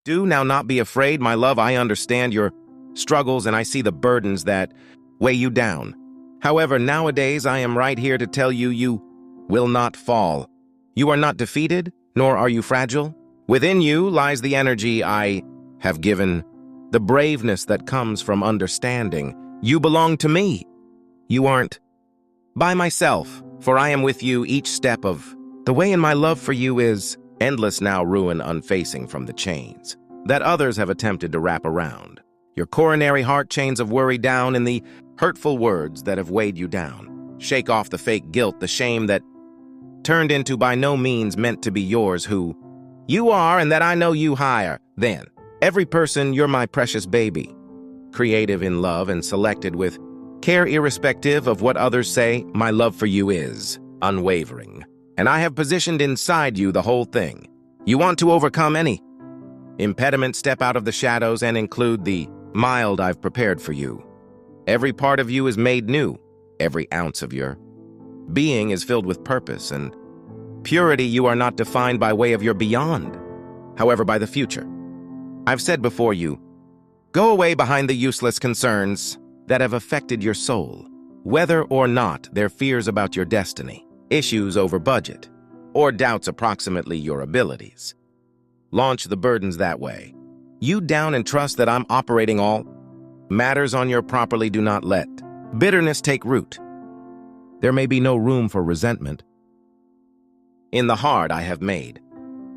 Do now not be afraid, my love. I understand your struggles and I see the burdens that weigh you down. However, nowadays I am right here to tell you you will not fall. You are not defeated, nor are you fragile. Within you lies the energy I have given, the braveness that comes from understanding. You belong to me. You aren't by myself, for I am with you each step of the way, and my love for you is endless now, ruin unfacing from the chains that others have attempted to wrap around your coronary heart, chains of worry down in the hurtful words that have weighed you down. Shake off the fake guilt, the shame that turned into by no means meant to be yours, who you are, and that I know you higher than every person. You're my precious baby, creative in love and selected with care irrespective of what others say. My love for you is unwavering, and I have positioned inside you the whole thing. You want to overcome any impediment, step out of the shadows and include the mild I've prepared for you. Every part of you is made new. Every ounce of your being is filled with purpose and purity. You are not defined by way of your beyond, however, by the future. I've said before you, go away behind the useless concerns that have affected your soul, whether or not they're fears about your destiny, issues over budget, or doubts approximately your abilities. Launch the burdens that way. You down and trust that I'm operating all matters on your properly. Do not let bitterness take root. There may be no room for resentment in the heart I have made.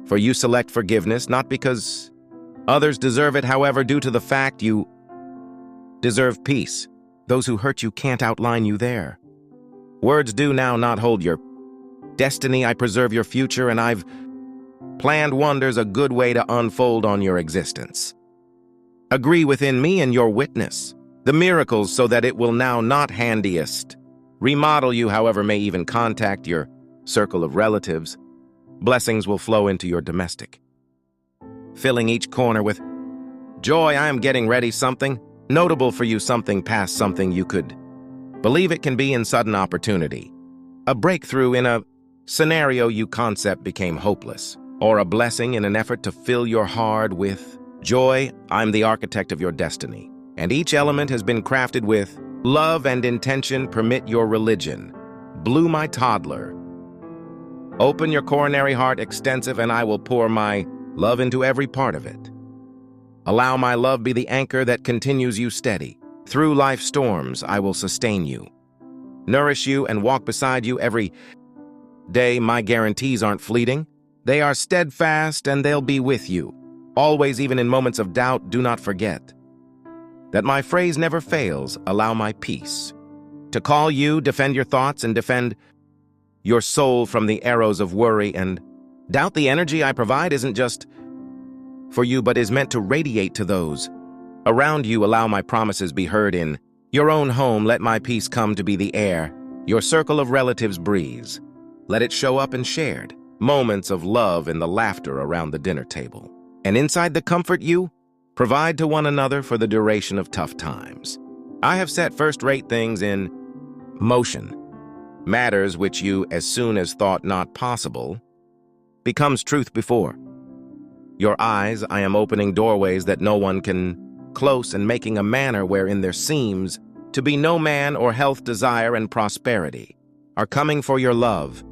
For you select forgiveness, not because others deserve it, however, due to the fact you deserve peace. Those who hurt you can't outline you there. Words do now not hold your destiny. I preserve your future, and I've planned wonders, a good way to unfold on your existence. Agree within me and your witness the miracles, so that it will now not handiest remodel you, however, may even contact your circle of relatives. Blessings will flow into your domestic, filling each corner with joy. I am getting ready something notable for you, something past something you could believe it can be in sudden opportunity. A breakthrough in a scenario you concept became hopeless, or a blessing in an effort to fill your heart with joy. I'm the architect of your destiny, and each element has been crafted with love and intention. Permit your religion. Blue, my toddler. Open your coronary heart extensive, and I will pour my love into every part of it. Allow my love be the anchor that continues you steady. Through life's storms, I will sustain you, nourish you, and walk beside you every day. My guarantees aren't fleeting. They are steadfast, and they'll be with you always, even in moments of doubt. Do not forget that my phrase never fails. Allow my peace to call you, defend your thoughts, and defend your soul from the arrows of worry and doubt. The energy I provide isn't just for you, but is meant to radiate to those around you. Allow my promises be heard in your own home. Let my peace come to be the air your circle of relatives breathes. Let it show up in shared moments of love and the laughter around the dinner table, and inside the comfort you provide to one another for the duration of tough times. I have set first-rate things in motion, matters which you, as soon as thought not possible, becomes truth before your eyes. I am opening doorways that no one can close, and making a manner wherein there seems to be no man or health, desire, and prosperity are coming for your love.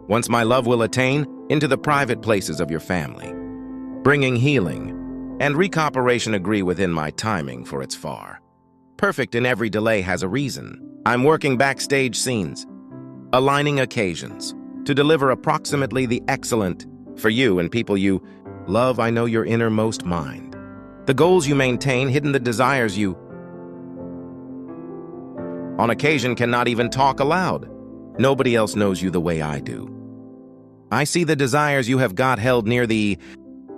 Once my love will attain into the private places of your family, bringing healing and recuperation. Agree within my timing, for it's far perfect, and every delay has a reason. I'm working backstage scenes, aligning occasions to deliver approximately the excellent for you and people you love. I know your innermost mind, the goals you maintain, hidden the desires you on occasion cannot even talk aloud. Nobody else knows you the way I do. I see the desires you have got held near the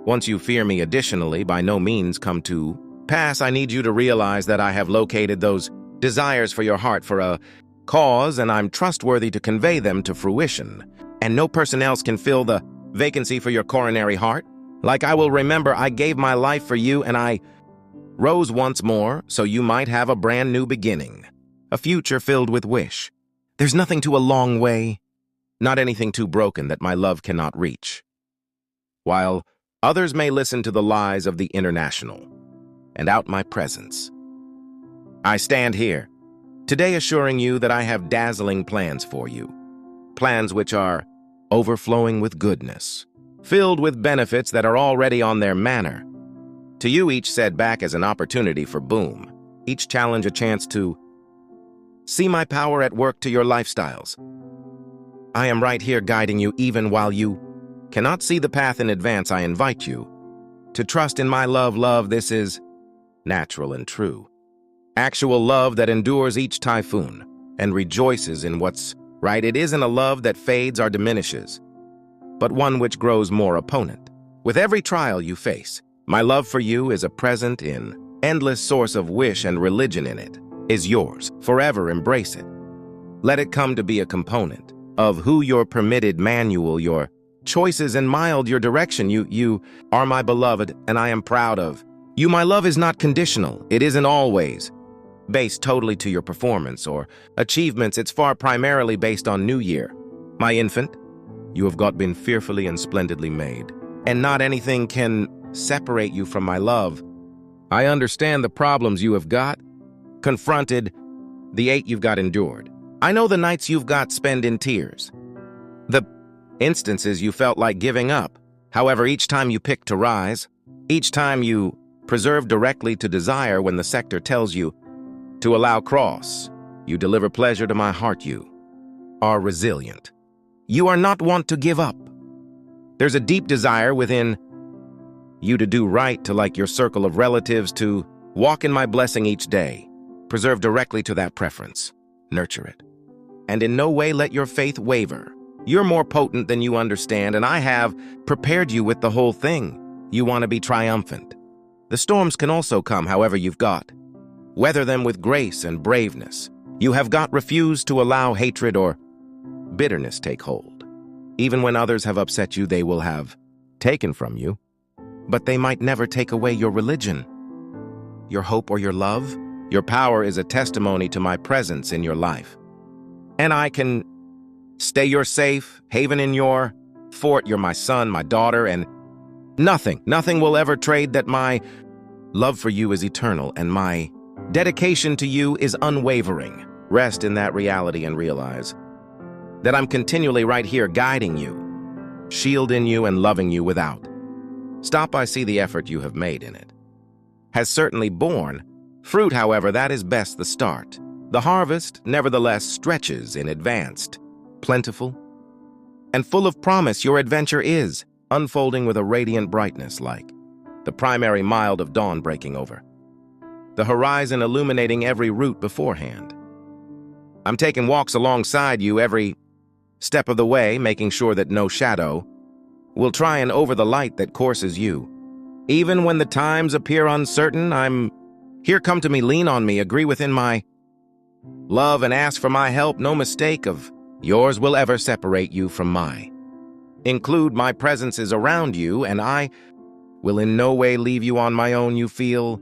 once you fear me. Additionally, by no means come to pass. I need you to realize that I have located those desires for your heart for a cause, and I'm trustworthy to convey them to fruition. And no person else can fill the vacancy for your coronary heart like I will. Remember, I gave my life for you, and I rose once more so you might have a brand new beginning, a future filled with wish. There's nothing too a long way, not anything too broken that my love cannot reach. While Others may listen to the lies of the international and out my presence. I stand here, today assuring you that I have dazzling plans for you. Plans which are overflowing with goodness, filled with benefits that are already on their manner. To you, each setback is an opportunity for boom, each challenge a chance to see my power at work to your lifestyles. I am right here guiding you even while you cannot see the path in advance. I invite you to trust in my love. Love, this is natural and true. Actual love that endures each typhoon and rejoices in what's right. It isn't a love that fades or diminishes, but one which grows more opponent. With every trial you face, my love for you is a present in endless source of wish, and religion in it is yours. Forever embrace it. Let it come to be a component of who your permitted manual, your choices, and mild your direction. You are my beloved, and I am proud of you. My love is not conditional. It isn't always based totally to your performance or achievements. It's far primarily based on New Year. My infant, you have been fearfully and splendidly made, and not anything can separate you from my love. I understand the problems you have confronted, the ache you've endured. I know the nights you've spent in tears, the instances you felt like giving up. However, each time you pick to rise, each time you preserve directly to desire when the sector tells you to allow cross, you deliver pleasure to my heart. You are resilient. You are not wont to give up. There's a deep desire within you to do right, to like your circle of relatives, to walk in my blessing each day. Preserve directly to that preference. Nurture it. And in no way let your faith waver. You're more potent than you understand, and I have prepared you with the whole thing. You want to be triumphant. The storms can also come, however you've weather them with grace and braveness. You have refused to allow hatred or bitterness take hold. Even when others have upset you, they will have taken from you, but they might never take away your religion, your hope, or your love. Your power is a testimony to my presence in your life. And I can stay your safe haven in your fort. You're my son, my daughter, and nothing will ever trade that. My love for you is eternal, and my dedication to you is unwavering. Rest in that reality and realize that I'm continually right here guiding you, shielding you, and loving you without stop. I see the effort you have made in it has certainly borne fruit. However, that is best the start. The harvest, nevertheless, stretches in advanced, plentiful, and full of promise. Your adventure is unfolding with a radiant brightness, like the primary mild of dawn breaking over the horizon, illuminating every route beforehand. I'm taking walks alongside you every step of the way, making sure that no shadow will try and over the light that courses you. Even when the times appear uncertain, I'm here. Come to me, lean on me, agree within my love, and ask for my help. No mistake of yours will ever separate you from my include. My presence is around you, and I will in no way leave you on my own. You feel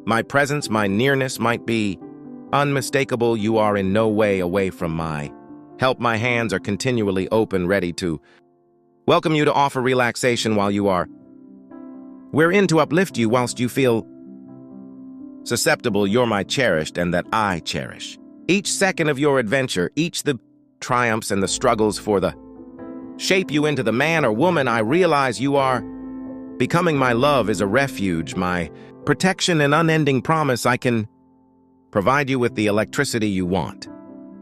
my presence, my nearness might be unmistakable. You are in no way away from my help. My hands are continually open, ready to welcome you, to offer relaxation while you are wherein to uplift you whilst you feel susceptible. You're my cherished, and that I cherish each second of your adventure, each the triumphs and the struggles for the shape you into the man or woman I realize you are becoming. My love is a refuge, my protection, and unending promise. I can provide you with the electricity you want,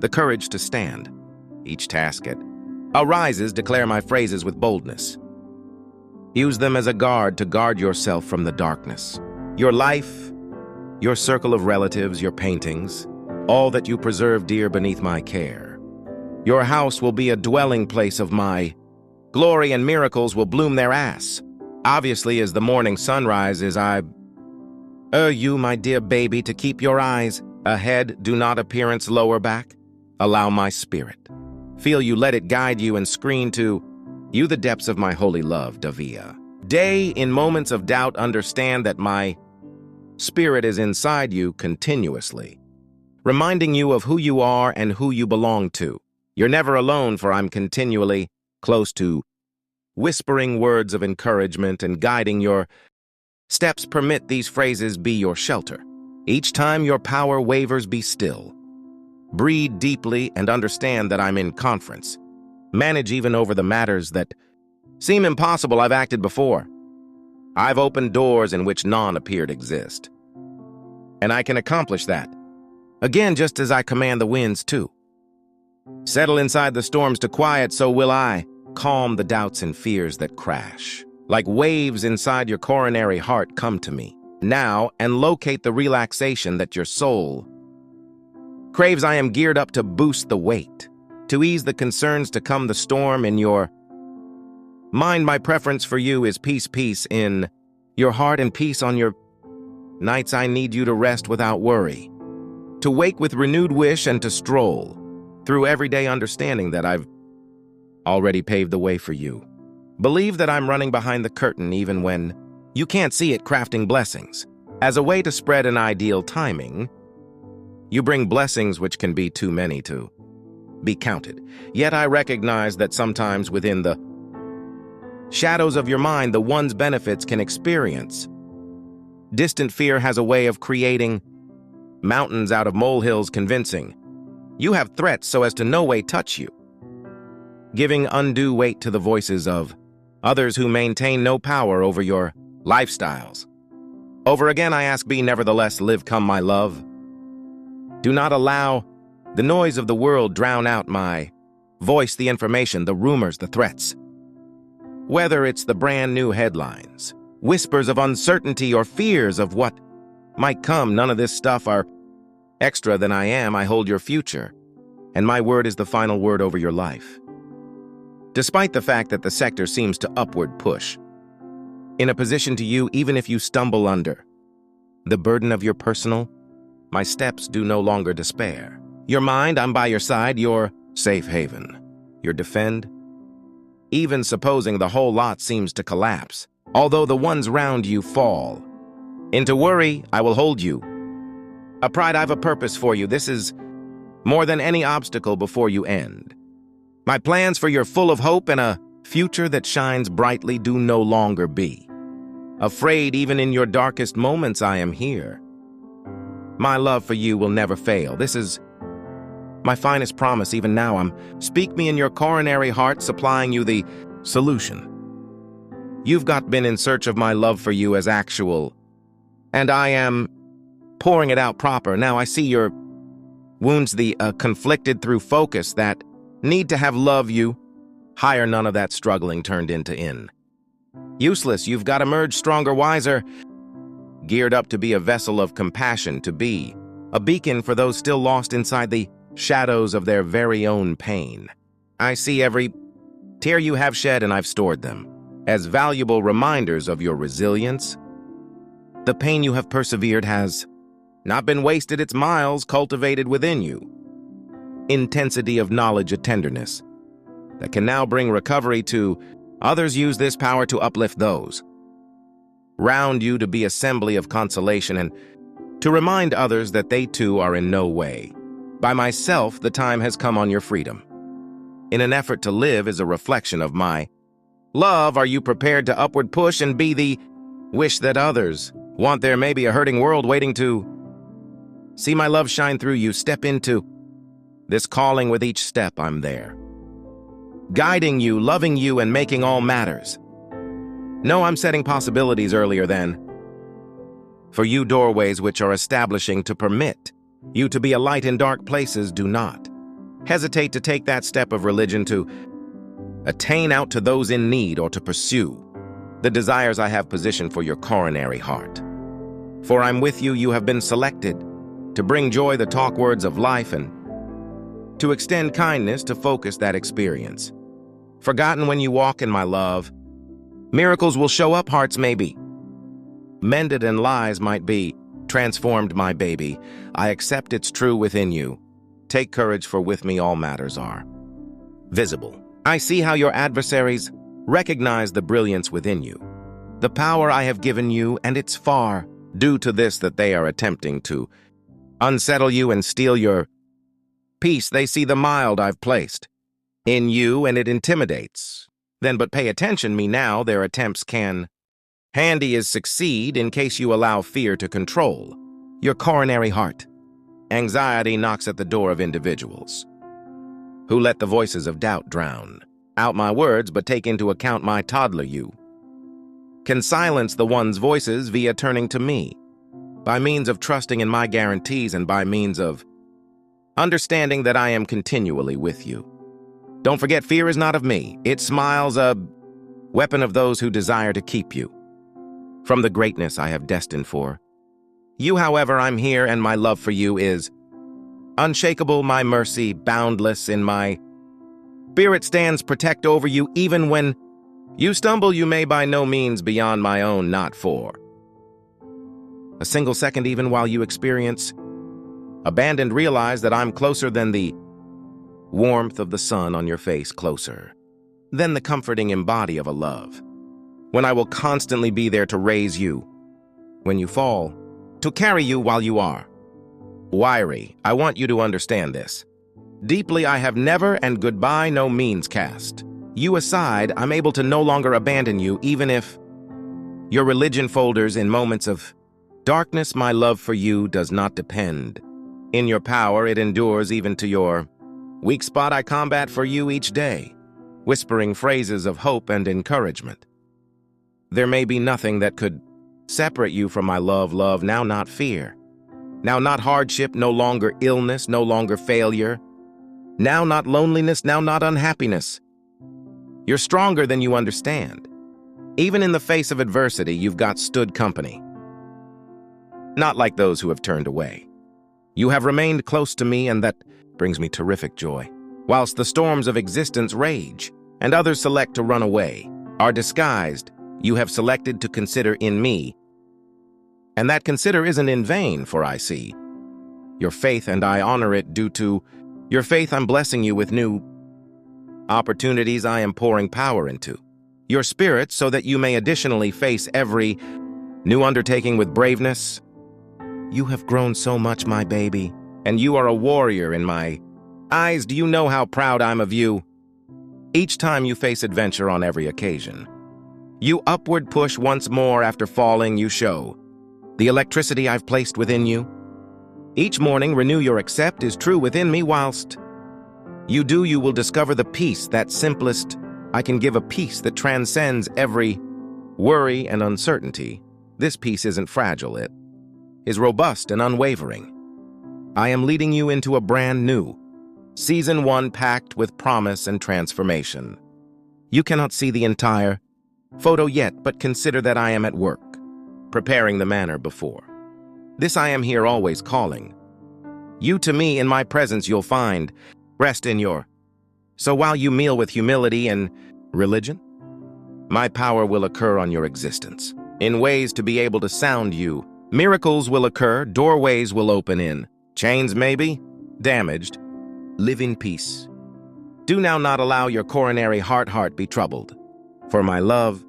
the courage to stand each task it arises. Declare my phrases with boldness. Use them as a guard to guard yourself from the darkness. Your life, your circle of relatives, your paintings, all that you preserve dear beneath my care. Your house will be a dwelling place of my glory, and miracles will bloom their ass. Obviously, as the morning sun rises, I you, my dear baby, to keep your eyes ahead. Do not appearance lower back. Allow my spirit feel you, let it guide you and screen to you the depths of my holy love. Davia. Day, in moments of doubt, understand that my spirit is inside you continuously, reminding you of who you are and who you belong to. You're never alone, for I'm continually close to whispering words of encouragement and guiding your steps. Permit these phrases be your shelter. Each time your power wavers, be still. Breathe deeply and understand that I'm in conference. Manage even over the matters that seem impossible. I've acted before. I've opened doors in which none appeared exist. And I can accomplish that. Again, just as I command the winds too. Settle inside the storms to quiet, so will I calm the doubts and fears that crash. Like waves inside your coronary heart, come to me now and locate the relaxation that your soul craves. I am geared up to boost the weight, to ease the concerns, to calm the storm in your mind. My preference for you is peace, peace in your heart and peace on your nights. I need you to rest without worry, to wake with renewed wish, and to stroll through everyday understanding that I've already paved the way for you. Believe that I'm running behind the curtain even when you can't see it, crafting blessings. As a way to spread an ideal timing, you bring blessings which can be too many to be counted. Yet I recognize that sometimes within the shadows of your mind, the one's benefits can experience. Distant fear has a way of creating mountains out of molehills, convincing you have threats so as to no way touch you, giving undue weight to the voices of others who maintain no power over your lifestyles. Over again I ask, be nevertheless, live, come my love. Do not allow the noise of the world drown out my voice, the information, the rumors, the threats. Whether it's the brand new headlines, whispers of uncertainty, or fears of what might come, none of this stuff are extra than I am. I hold your future, and my word is the final word over your life. Despite the fact that the sector seems to upward push, in a position to you, even if you stumble under the burden of your personal, my steps do no longer despair. Your mind, I'm by your side, your safe haven, your defend. Even supposing the whole lot seems to collapse, although the ones round you fall into worry, I will hold you. A pride, I've a purpose for you. This is more than any obstacle before you end. My plans for you're full of hope, and a future that shines brightly. Do no longer be afraid. Even in your darkest moments, I am here. My love for you will never fail. This is my finest promise. Even now, speak me in your coronary heart, supplying you the solution. You've been in search of my love for you as actual, and I am pouring it out proper. Now I see your wounds, the conflicted through focus, that need to have love you higher. None of that struggling turned into useless. You've got to emerge stronger, wiser, geared up to be a vessel of compassion, to be a beacon for those still lost inside the shadows of their very own pain. I see every tear you have shed, and I've stored them as valuable reminders of your resilience. The pain you have persevered has not been wasted. It's miles cultivated within you. Intensity of knowledge, a tenderness that can now bring recovery to others. Use this power to uplift those round you, to be assembly of consolation, and to remind others that they too are in no way by myself. The time has come on your freedom. In an effort to live as a reflection of my love, are you prepared to upward push and be the wish that others want? There may be a hurting world waiting to see my love shine through you. Step into this calling. With each step, I'm there, guiding you, loving you, and making all matters. No, I'm setting possibilities earlier than for you, doorways which are establishing to permit you to be a light in dark places. Do not hesitate to take that step of religion, to attain out to those in need, or to pursue the desires I have positioned for your coronary heart. For I'm with you. You have been selected to bring joy, the talk words of life, and to extend kindness, to focus that experience. Forgotten when you walk in my love, miracles will show up. Hearts may be mended, and lies might be transformed. My baby, I accept it's true within you. Take courage, for with me all matters are visible. I see how your adversaries recognize the brilliance within you, the power I have given you, and it's far due to this that they are attempting to unsettle you and steal your peace. They see the mild I've placed in you, and it intimidates Then but pay attention me now, their attempts can. Handy is succeed in case you allow fear to control your coronary heart. Anxiety knocks at the door of individuals who let the voices of doubt drown out my words but take into account my toddler you. Can silence the one's voices via turning to me, by means of trusting in my guarantees and by means of understanding that I am continually with you. Don't forget, fear is not of me. It smiles, a weapon of those who desire to keep you from the greatness I have destined for. You, however, I'm here, and my love for you is unshakable, my mercy boundless, in my spirit stands protect over you. Even when you stumble, you may by no means beyond my own, not for a single second, even while you experience abandoned, realize that I'm closer than the warmth of the sun on your face, closer than the comforting embody of a love, when I will constantly be there to raise you when you fall, to carry you while you are wiry. I want you to understand this. Deeply I have never, and goodbye no means cast you aside. I'm able to no longer abandon you, even if your religion folders in moments of darkness. My love for you does not depend in your power. It endures even to your weak spot. I combat for you each day, whispering phrases of hope and encouragement. There may be nothing that could separate you from my love, love, now not fear, now not hardship, no longer illness, no longer failure, now not loneliness, now not unhappiness. You're stronger than you understand. Even in the face of adversity, you've got stood company. Not like those who have turned away. You have remained close to me, and that brings me terrific joy. Whilst the storms of existence rage, and others select to run away, are disguised, you have selected to consider in me. And that consider isn't in vain, for I see your faith, and I honor it. Due to your faith, I'm blessing you with new opportunities. I am pouring power into your spirit so that you may additionally face every new undertaking with braveness. You have grown so much, my baby, and you are a warrior in my eyes. Do you know how proud I'm of you? Each time you face adventure on every occasion, you upward push once more. After falling, you show the electricity I've placed within you. Each morning, renew your accept is true within me. Whilst you do, you will discover the peace that simplest. I can give a peace that transcends every worry and uncertainty. This peace isn't fragile, it is robust and unwavering. I am leading you into a brand new Season 1 packed with promise and transformation. You cannot see the entire photo yet, but consider that I am at work, preparing the manner before. This I am here always calling you to me. In my presence you'll find rest in your. So while you meal with humility and religion, my power will occur on your existence in ways to be able to sound you. Miracles will occur, doorways will open in. Chains may be damaged. Live in peace. Do now not allow your coronary heart be troubled. For my love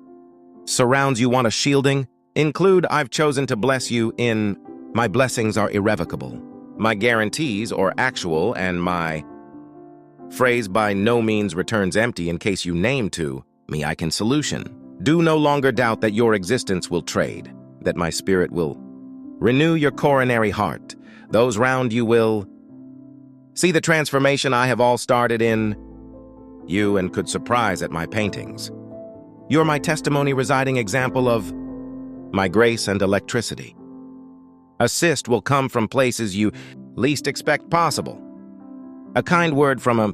surrounds you. Want a shielding? Include I've chosen to bless you in. My blessings are irrevocable. My guarantees are actual, and my phrase by no means returns empty. In case you name to me, I can solution. Do no longer doubt that your existence will trade, that my spirit will renew your coronary heart. Those round you will see the transformation I have all started in you and could surprise at my paintings. You're my testimony, residing example of my grace and electricity. Assist will come from places you least expect possible. A kind word from a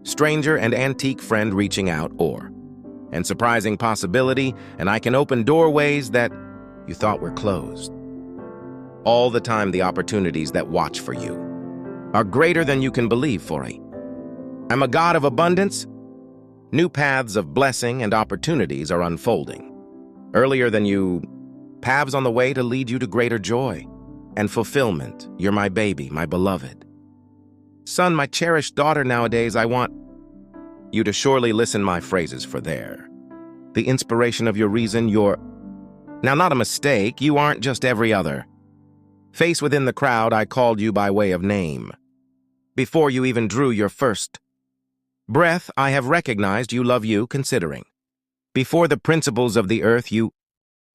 stranger and antique friend reaching out, and surprising possibility, and I can open doorways that you thought were closed. All the time the opportunities that watch for you are greater than you can believe for it. I'm a God of abundance. New paths of blessing and opportunities are unfolding. Earlier than you, paths on the way to lead you to greater joy and fulfillment. You're my baby, my beloved son, my cherished daughter. Nowadays, I want you to surely listen my phrases, for there the inspiration of your reason. You're now not a mistake. You aren't just every other face within the crowd. I called you by way of name. Before you even drew your first breath, I have recognized you. Love you, considering Before the principles of the earth, you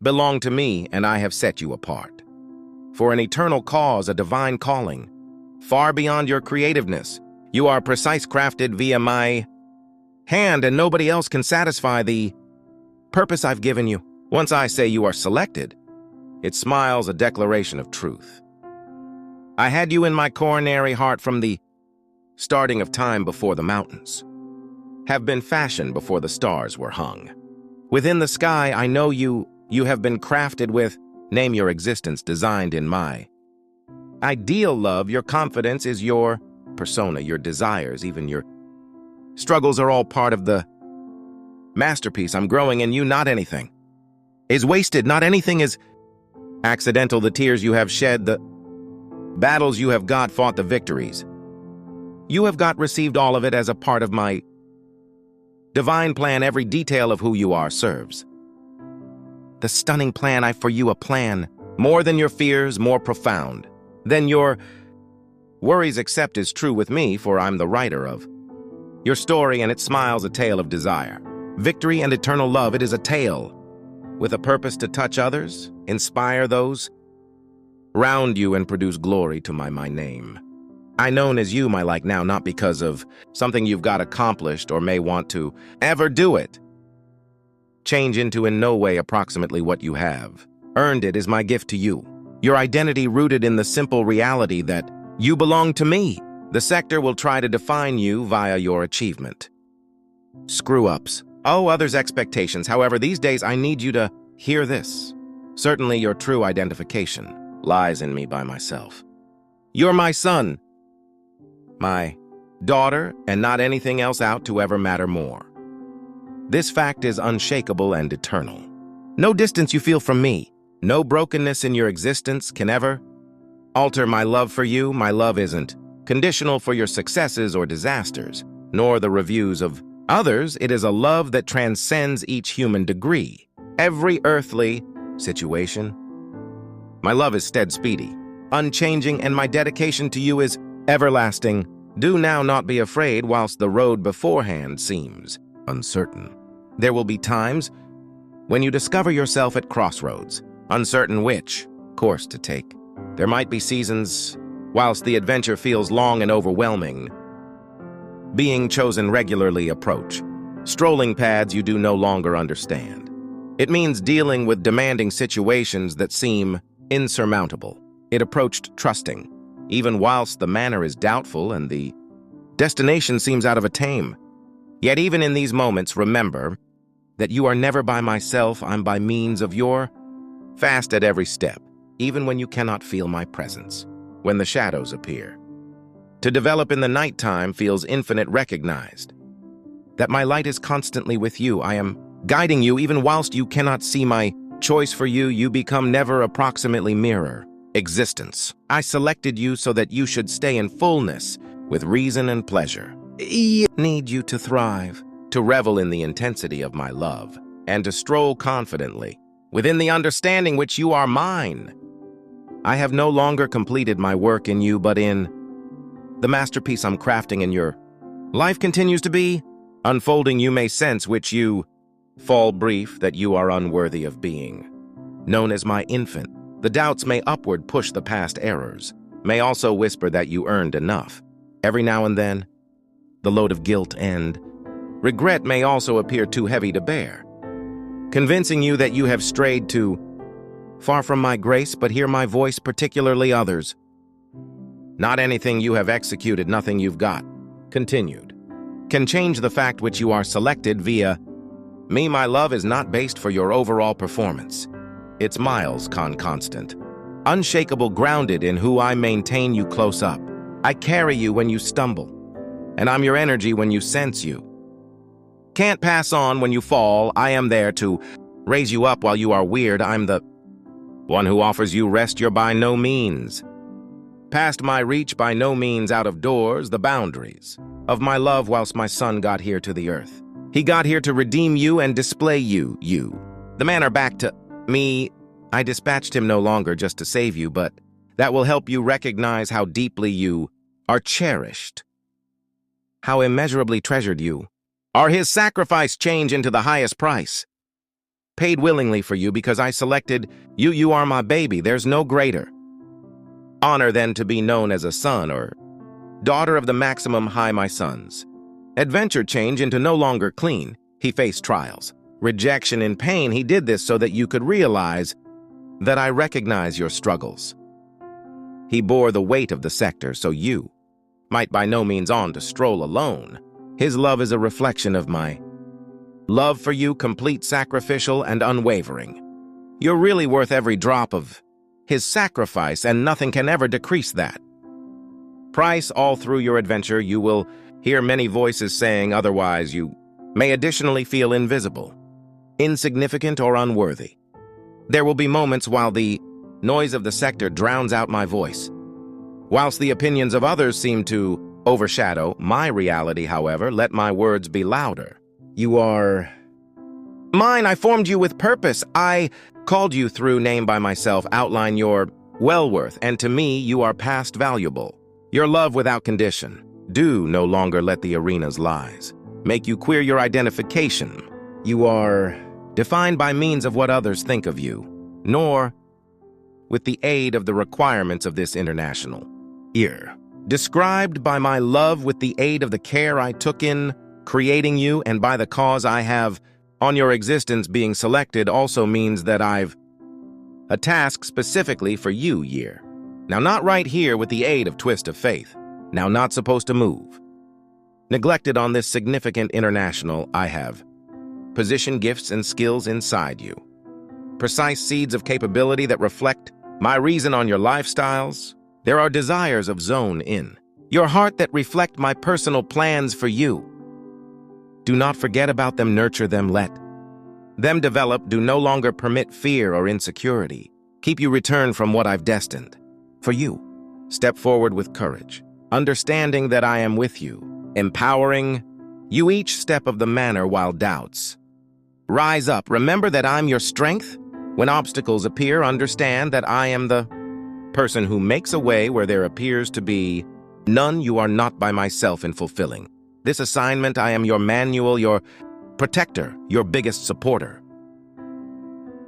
belong to me, and I have set you apart. For an eternal cause, a divine calling, far beyond your creativeness. You are precise crafted via my hand, and nobody else can satisfy the purpose I've given you. Once I say you are selected, it smiles a declaration of truth. I had you in my coronary heart from the starting of time before the mountains have been fashioned before the stars were hung. Within the sky, I know you have been crafted with, name your existence, designed in my ideal love. Your confidence is your persona, your desires, even your struggles are all part of the masterpiece. I'm growing in you. Not anything is wasted. Not anything is accidental. The tears you have shed, the battles you have fought, the victories you have received, all of it as a part of my divine plan. Every detail of who you are serves the stunning plan. I for you a plan more than your fears, more profound than your worries. Accept is true with me, for I'm the writer of your story, and it smiles a tale of desire, victory, and eternal love. It is a tale with a purpose to touch others, inspire those round you, and produce glory to my name. I known as you, my like now, not because of something you've got accomplished or may want to ever do it. Change into in no way approximately what you have. Earned it is my gift to you. Your identity rooted in the simple reality that you belong to me. The sector will try to define you via your achievement. Screw-ups. Oh, others' expectations. However, these days I need you to hear this. Certainly your true identification lies in me by myself. You're my son, my daughter, and not anything else out to ever matter more. This fact is unshakable and eternal. No distance you feel from me, no brokenness in your existence can ever alter my love for you. My love isn't conditional for your successes or disasters, nor the reviews of others. It is a love that transcends each human degree, every earthly situation. My love is stead speedy, unchanging, and my dedication to you is everlasting. Do now not be afraid whilst the road beforehand seems uncertain. There will be times when you discover yourself at crossroads, uncertain which course to take. There might be seasons whilst the adventure feels long and overwhelming. Being chosen regularly approach. Strolling paths you do no longer understand. It means dealing with demanding situations that seem insurmountable. It approached trusting, even whilst the manner is doubtful and the destination seems out of attainment. Yet even in these moments, remember that you are never by myself. I'm by means of your fast at every step, even when you cannot feel my presence, when the shadows appear. To develop in the nighttime feels infinite, recognized that my light is constantly with you. I am guiding you even whilst you cannot see my choice for you. You become never approximately mirror existence. I selected you so that you should stay in fullness with reason and pleasure. I need you to thrive, to revel in the intensity of my love, and to stroll confidently within the understanding which you are mine. I have no longer completed my work in you, but in the masterpiece I'm crafting in your life continues to be unfolding. You may sense which you fall brief that you are unworthy of being known as my infant. The doubts may upward push the past errors, may also whisper that you earned enough. Every now and then, the load of guilt and regret may also appear too heavy to bear, convincing you that you have strayed too far from my grace. But hear my voice, particularly others. Not anything you have executed, nothing you've continued, can change the fact which you are selected via me. My love is not based for your overall performance. It's miles constant, unshakable, grounded in who I maintain you close up. I carry you when you stumble, and I'm your energy when you sense you can't pass on. When you fall, I am there to raise you up while you are weird. I'm the one who offers you rest. You're by no means past my reach, by no means out of doors, the boundaries of my love. Whilst my son got here to the earth, he got here to redeem you and display you, the manner back to me. I dispatched him no longer just to save you, but that will help you recognize how deeply you are cherished, how immeasurably treasured you are. His sacrifice change into the highest price. paid willingly for you because I selected you. You are my baby. There's no greater honor than to be known as a son or daughter of the maximum high, my sons. Adventure change into no longer clean. He faced trials, rejection, and pain. He did this so that you could realize that I recognize your struggles. He bore the weight of the sector so you might by no means on to stroll alone. His love is a reflection of my love for you, complete, sacrificial, and unwavering. You're really worth every drop of his sacrifice, and nothing can ever decrease that price. All through your adventure, you will hear many voices saying otherwise. You may additionally feel invisible, insignificant, or unworthy. There will be moments while the noise of the sector drowns out my voice, whilst the opinions of others seem to overshadow my reality. However, let my words be louder. You are mine. I formed you with purpose. I called you through name by myself, outline your well-worth, and to me you are past valuable. Your love without condition. Do no longer let the arena's lies make you queer your identification. You are defined by means of what others think of you, nor with the aid of the requirements of this international ear. Described by my love with the aid of the care I took in creating you, and by the cause I have on your existence being selected, also means that I've a task specifically for you, year. Now not right here with the aid of twist of faith. Now not supposed to move. Neglected on this significant international, I have position gifts and skills inside you. Precise seeds of capability that reflect my reason on your lifestyles. There are desires of zone in your heart that reflect my personal plans for you. Do not forget about them, nurture them, let them develop. Do no longer permit fear or insecurity keep you return from what I've destined for you. Step forward with courage, understanding that I am with you, empowering you each step of the manner while doubts rise up. Remember that I'm your strength. When obstacles appear, understand that I am the person who makes a way where there appears to be none. You are not by myself in fulfilling this assignment. I am your manual, your protector, your biggest supporter.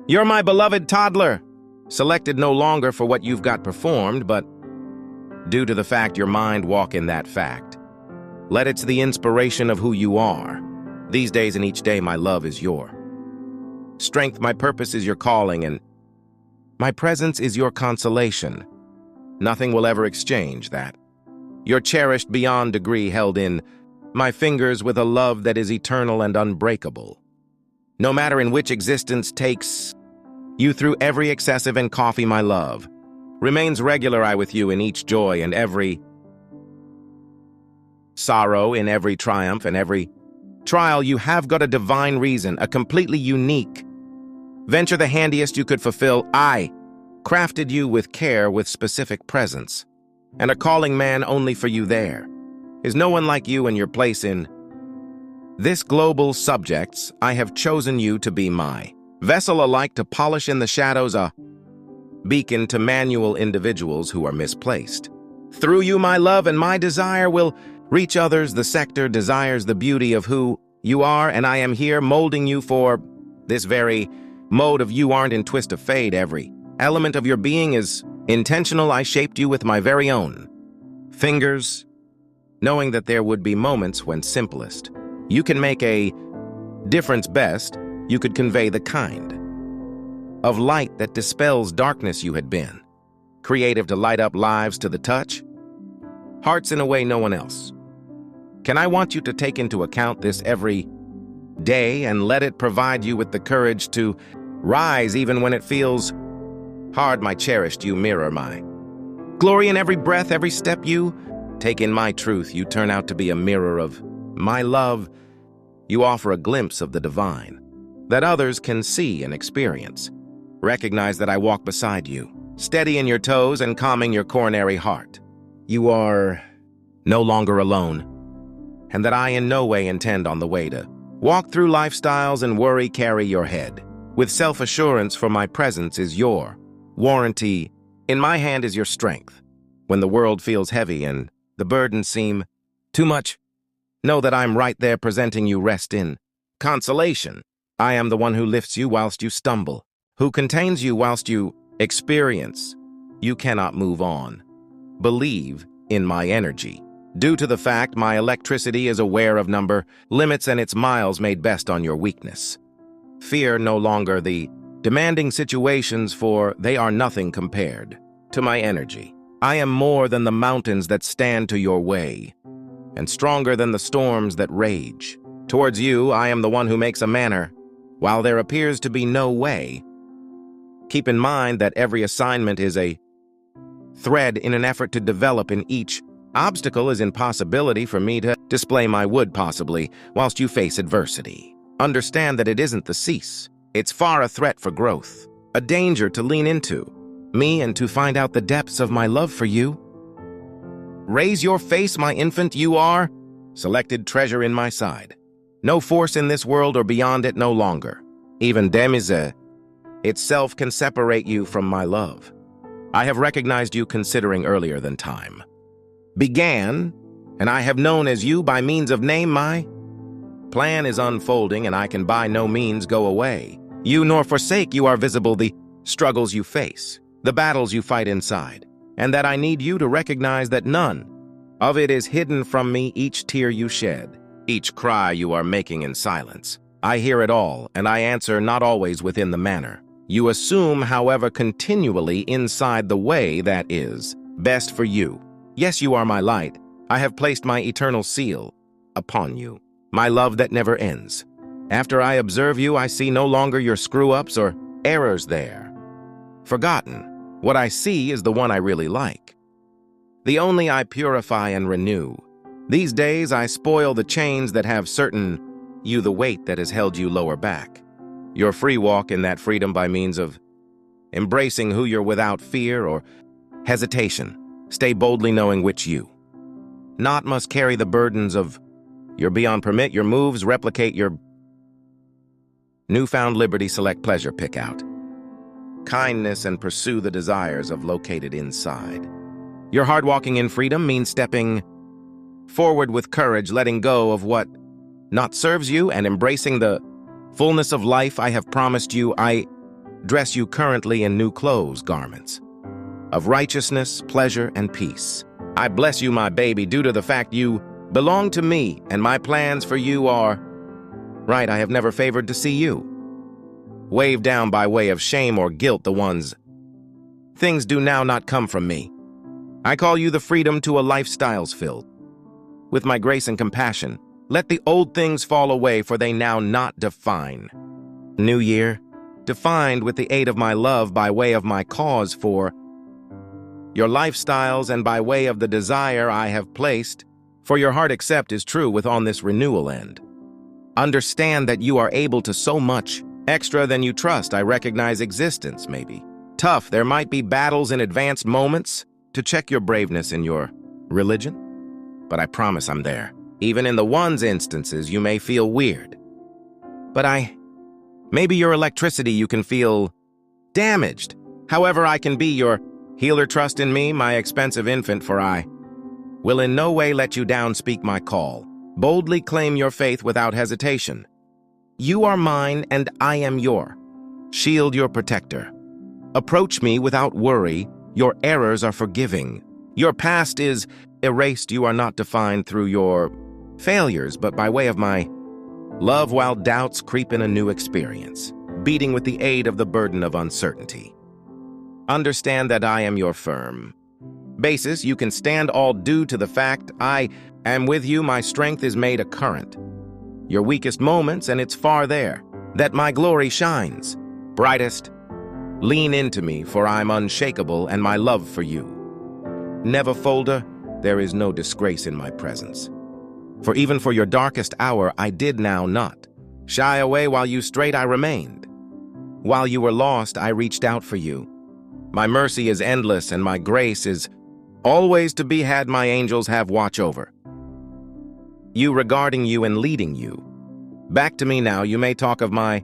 You're my beloved toddler, selected no longer for what you've got performed, but due to the fact your mind walk in that fact. Let it's the inspiration of who you are. These days and each day, my love is your strength. My purpose is your calling, and my presence is your consolation. Nothing will ever exchange that. You're cherished beyond degree, held in my fingers with a love that is eternal and unbreakable. No matter in which existence takes you through every excessive and coffee, my love remains regular. I with you in each joy and every sorrow, in every triumph and every trial. You have got a divine reason, a completely unique venture, the handiest you could fulfill. I crafted you with care, with specific presence, and a calling man only for you. There is no one like you in your place in this global subjects. I have chosen you to be my vessel, alike to polish in the shadows, a beacon to manual individuals who are misplaced. Through you, my love and my desire will reach others. The sector desires the beauty of who you are, and I am here molding you for this very mode of you. Aren't in twist of fate. Every element of your being is intentional. I shaped you with my very own fingers, knowing that there would be moments when simplest you can make a difference. Best you could convey the kind of light that dispels darkness. You had been creative to light up lives to the touch, hearts in a way no one else can. I want you to take into account this every day and let it provide you with the courage to rise even when it feels hard. My cherished, you mirror my glory in every breath, every step you take in my truth. You turn out to be a mirror of my love. You offer a glimpse of the divine that others can see and experience. Recognize that I walk beside you, steady in your toes and calming your coronary heart. You are no longer alone, and that I in no way intend on the way to walk through lifestyles and worry. Carry your head with self-assurance, for my presence is your warranty. In my hand is your strength. When the world feels heavy and the burdens seem too much, know that I'm right there presenting you rest in consolation. I am the one who lifts you whilst you stumble, who contains you whilst you experience. You cannot move on. Believe in my energy. Due to the fact my electricity is aware of number, limits, and its miles made best on your weakness. Fear no longer the demanding situations, for they are nothing compared to my energy. I am more than the mountains that stand to your way, and stronger than the storms that rage. Towards you, I am the one who makes a manner, while there appears to be no way. Keep in mind that every assignment is a thread in an effort to develop in each. Obstacle is impossibility for me to display my wood possibly, whilst you face adversity. Understand that it isn't the cease. It's far a threat for growth, a danger to lean into me and to find out the depths of my love for you. Raise your face, my infant, you are selected treasure in my side. No force in this world or beyond it no longer. Even Demise itself can separate you from my love. I have recognized you considering earlier than time began, and I have known as you by means of name. My plan is unfolding, and I can by no means go away. You nor forsake you are visible the struggles you face, the battles you fight inside, and that I need you to recognize that none of it is hidden from me. Each tear you shed, each cry you are making in silence, I hear it all, and I answer not always within the manner you assume, however, continually inside the way that is best for you. Yes, you are my light. I have placed my eternal seal upon you, my love that never ends. After I observe you, I see no longer your screw-ups or errors there. Forgotten, what I see is the one I really like. The only I purify and renew. These days I spoil the chains that have certain you the weight that has held you lower back. Your free walk in that freedom by means of embracing who you're without fear or hesitation. Stay boldly knowing which you not must carry the burdens of your beyond. Permit your moves, replicate your newfound liberty, select pleasure, pick out kindness, and pursue the desires of located inside. Your hard walking in freedom means stepping forward with courage, letting go of what not serves you, and embracing the fullness of life I have promised you. I dress you currently in new clothes, garments of righteousness, pleasure, and peace. I bless you, my baby, due to the fact you belong to me, and my plans for you are right. I have never favored to see you waved down by way of shame or guilt. The ones things do now not come from me. I call you the freedom to a lifestyles filled with my grace and compassion. Let the old things fall away, for they now not define. New year, defined with the aid of my love by way of my cause for your lifestyles, and by way of the desire I have placed for your heart. Accept is true with on this renewal end. Understand that you are able to so much extra than you trust. I recognize existence may be tough. There might be battles in advanced moments to check your braveness in your religion, but I promise I'm there. Even in the one's instances you may feel weird, but maybe your electricity you can feel damaged. However, I can be your healer. Trust in me, my expensive infant, for I will in no way let you down. Speak my call. Boldly claim your faith without hesitation. You are mine, and I am your shield, your protector. Approach me without worry. Your errors are forgiving. Your past is erased. You are not defined through your failures, but by way of my love, while doubts creep in a new experience, beating with the aid of the burden of uncertainty. Understand that I am your firm basis. You can stand all due to the fact I am with you. My strength is made a current. Your weakest moments, and it's far there that my glory shines brightest. Lean into me, for I'm unshakable, and my love for you never folder. There is no disgrace in my presence. For even for your darkest hour I did now not shy away. While you strayed I remained. While you were lost I reached out for you. My mercy is endless, and my grace is always to be had. My angels have watch over you, regarding you and leading you back to me. Now you may talk of my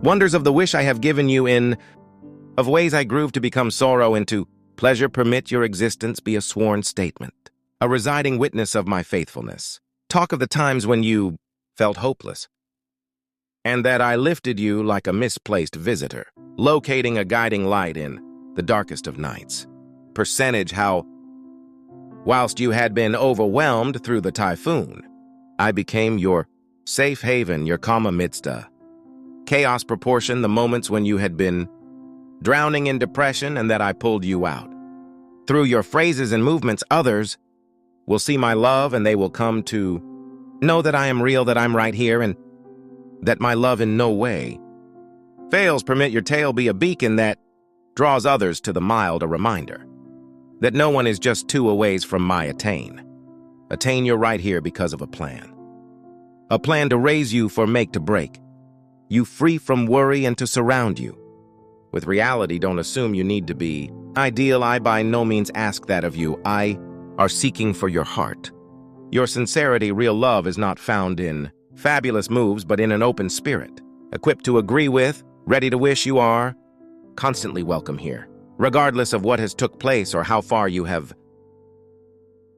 wonders, of the wish I have given you, in of ways I groove to become sorrow into pleasure. Permit your existence be a sworn statement, a residing witness of my faithfulness. Talk of the times when you felt hopeless and that I lifted you like a misplaced visitor, locating a guiding light in the darkest of nights. Percentage how, whilst you had been overwhelmed through the typhoon, I became your safe haven, your calm amidst a chaos proportion, the moments when you had been drowning in depression, and that I pulled you out. Through your phrases and movements, others will see my love, and they will come to know that I am real, that I'm right here, and that my love in no way fails. Permit your tale be a beacon that draws others to the mild, a reminder that no one is just two aways from my attain. Attain, you're right here because of a plan. A plan to raise you for make to break. You free from worry and to surround you with reality. Don't assume you need to be ideal. I by no means ask that of you. I are seeking for your heart. Your sincerity, real love is not found in fabulous moves, but in an open spirit, equipped to agree with, ready to wish. You are constantly welcome here, regardless of what has took place or how far you have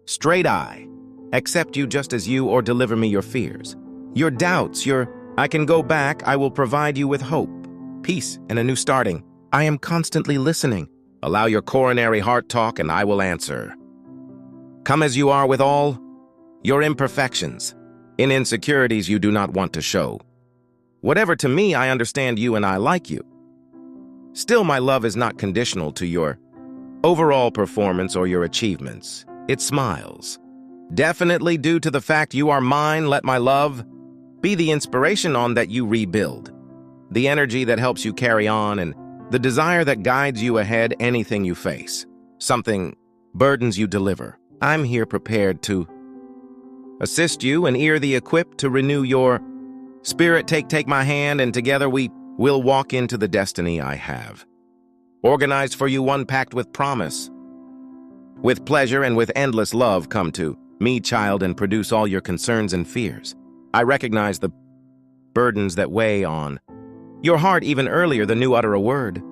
strayed. I accept you just as you, or deliver me your fears, your doubts, I can go back. I will provide you with hope, peace, and a new starting. I am constantly listening. Allow your coronary heart talk, and I will answer. Come as you are with all your imperfections, in insecurities you do not want to show. Whatever to me, I understand you and I like you. Still, my love is not conditional to your overall performance or your achievements. It smiles. Definitely due to the fact you are mine. Let my love be the inspiration on that you rebuild, the energy that helps you carry on, and the desire that guides you ahead. Anything you face, something burdens you deliver, I'm here prepared to assist you, and ear the equipped to renew your spirit. Take my hand, and together we will walk into the destiny I have organized for you, one packed with promise, with pleasure, and with endless love. Come to me, child, and produce all your concerns and fears. I recognize the burdens that weigh on your heart. Even earlier than you utter a word,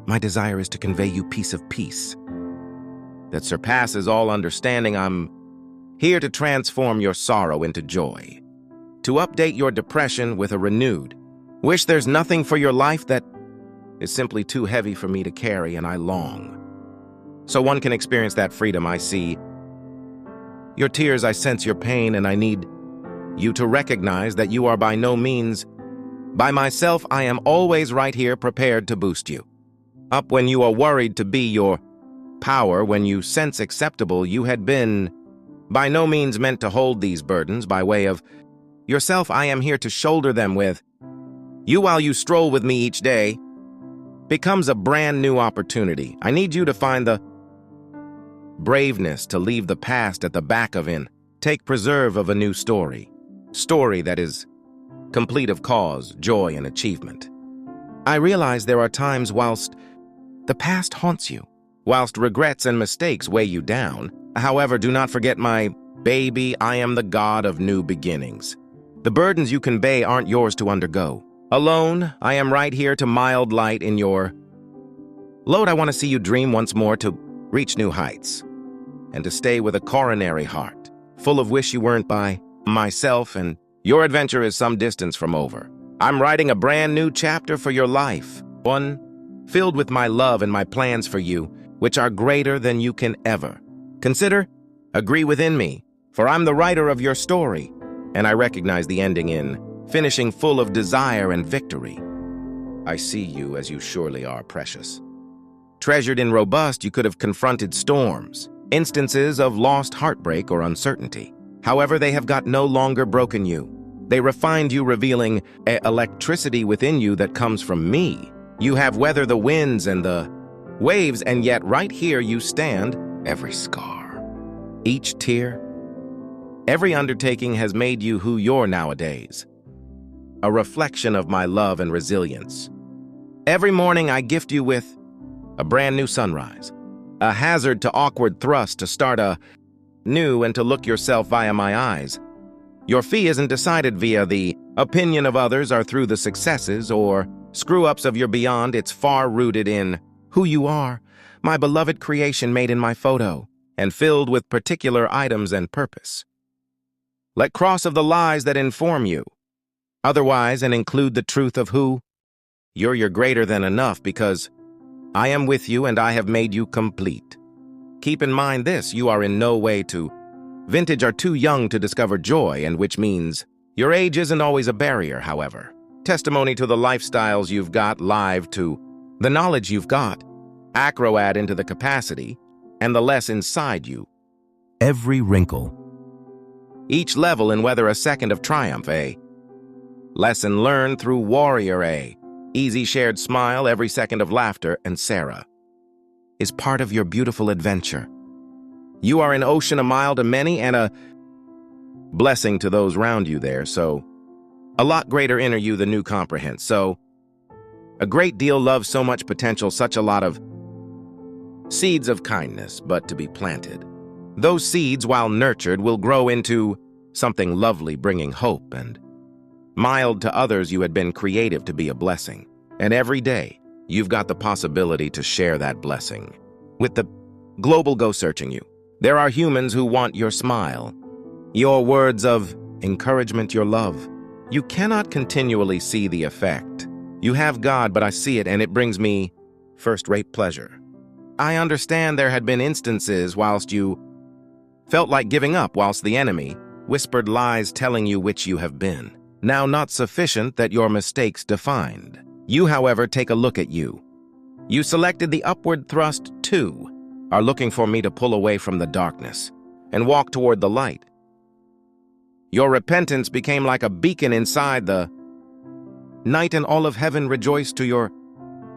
my desire is to convey you peace of peace that surpasses all understanding. I'm here to transform your sorrow into joy, to update your depression with a renewed wish. There's nothing for your life that is simply too heavy for me to carry, and I long so one can experience that freedom. I see your tears, I sense your pain, and I need you to recognize that you are by no means by myself. I am always right here, prepared to boost you up when you are worried, to be your power when you sense acceptable. You had been by no means meant to hold these burdens by way of yourself. I am here to shoulder them with you while you stroll with me each day. Becomes a brand new opportunity. I need you to find the braveness to leave the past at the back of in. Take preserve of a new story that is complete of cause, joy, and achievement. I realize there are times whilst the past haunts you, whilst regrets and mistakes weigh you down. However, do not forget, my baby, I am the God of new beginnings. The burdens you convey aren't yours to undergo alone. I am right here to mild light in your load. I want to see you dream once more, to reach new heights, and to stay with a coronary heart, full of wish you weren't by myself, and your adventure is some distance from over. I'm writing a brand new chapter for your life, one filled with my love and my plans for you, which are greater than you can ever consider. Agree within me, for I'm the writer of your story, and I recognize the ending in finishing full of desire and victory. I see you as you surely are, precious. Treasured and robust, you could have confronted storms, instances of lost heartbreak or uncertainty. However, they have got no longer broken you. They refined you, revealing electricity within you that comes from me. You have weathered the winds and the waves, and yet right here you stand. Every scar, each tear, every undertaking has made you who you're nowadays. A reflection of my love and resilience. Every morning I gift you with a brand new sunrise, a hazard to awkward thrust to start a new and to look yourself via my eyes. Your fee isn't decided via the opinion of others or through the successes or screw-ups of your beyond. It's far rooted in who you are, my beloved creation made in my photo and filled with particular items and purpose. Let cross of the lies that inform you. otherwise and include the truth of who you're greater than enough because I am with you and I have made you complete. Keep in mind this, you are in no way too vintage or too young to discover joy, and which means your age isn't always a barrier, however. Testimony to the lifestyles you've got, live to the knowledge you've got, acroad into the capacity, and the less inside you. Every wrinkle. Each level in whether a second of triumph, lesson learned through warrior, easy shared smile, every second of laughter, and Sarah is part of your beautiful adventure. You are an ocean a mile to many and a blessing to those round you there, so a lot greater inner you than new comprehends. So a great deal love, so much potential, such a lot of seeds of kindness, but to be planted. Those seeds, while nurtured, will grow into something lovely, bringing hope and mild to others. You had been creative to be a blessing. And every day, you've got the possibility to share that blessing with the global go searching you. There are humans who want your smile, your words of encouragement, your love. You cannot continually see the effect. You have God, but I see it, and it brings me first-rate pleasure. I understand there had been instances whilst you felt like giving up, whilst the enemy whispered lies telling you which you have been. Now not sufficient that your mistakes defined. You, however, take a look at you. You selected the upward thrust too, are looking for me to pull away from the darkness and walk toward the light. Your repentance became like a beacon inside the night, and all of heaven rejoiced to your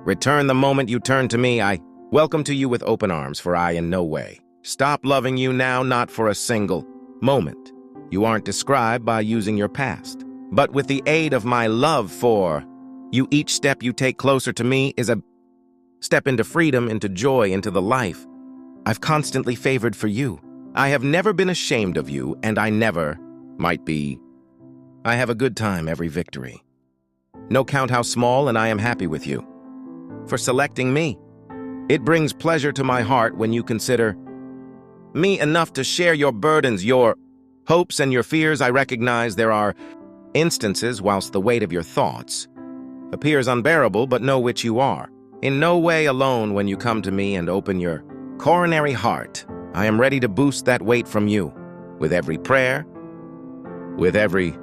return. The moment you turn to me, I welcome to you with open arms, for I in no way stop loving you now, not for a single moment. You aren't described by using your past, but with the aid of my love for you. Each step you take closer to me is a step into freedom, into joy, into the life I've constantly favored for you. I have never been ashamed of you, and I never might be. I have a good time every victory. No count how small, and I am happy with you for selecting me. It brings pleasure to my heart when you consider me enough to share your burdens, your hopes, and your fears. I recognize there are instances whilst the weight of your thoughts appears unbearable, but know which you are. In no way alone when you come to me and open your coronary heart. I am ready to boost that weight from you with every prayer, with every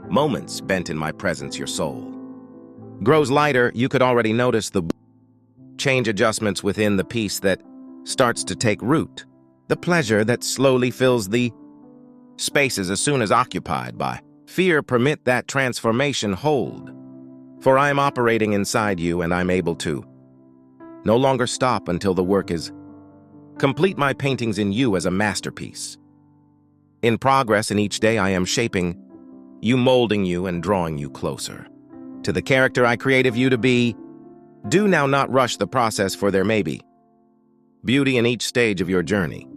moment spent in my presence. Your soul grows lighter. You could already notice the change adjustments within the peace that starts to take root, the pleasure that slowly fills the spaces as soon as occupied by fear. Permit that transformation hold, for I am operating inside you, and I'm able to no longer stop until the work is complete. My paintings in you as a masterpiece in progress, and each day I am shaping you, molding you, and drawing you closer to the character I created you to be. Do now not rush the process, for there may be beauty in each stage of your journey.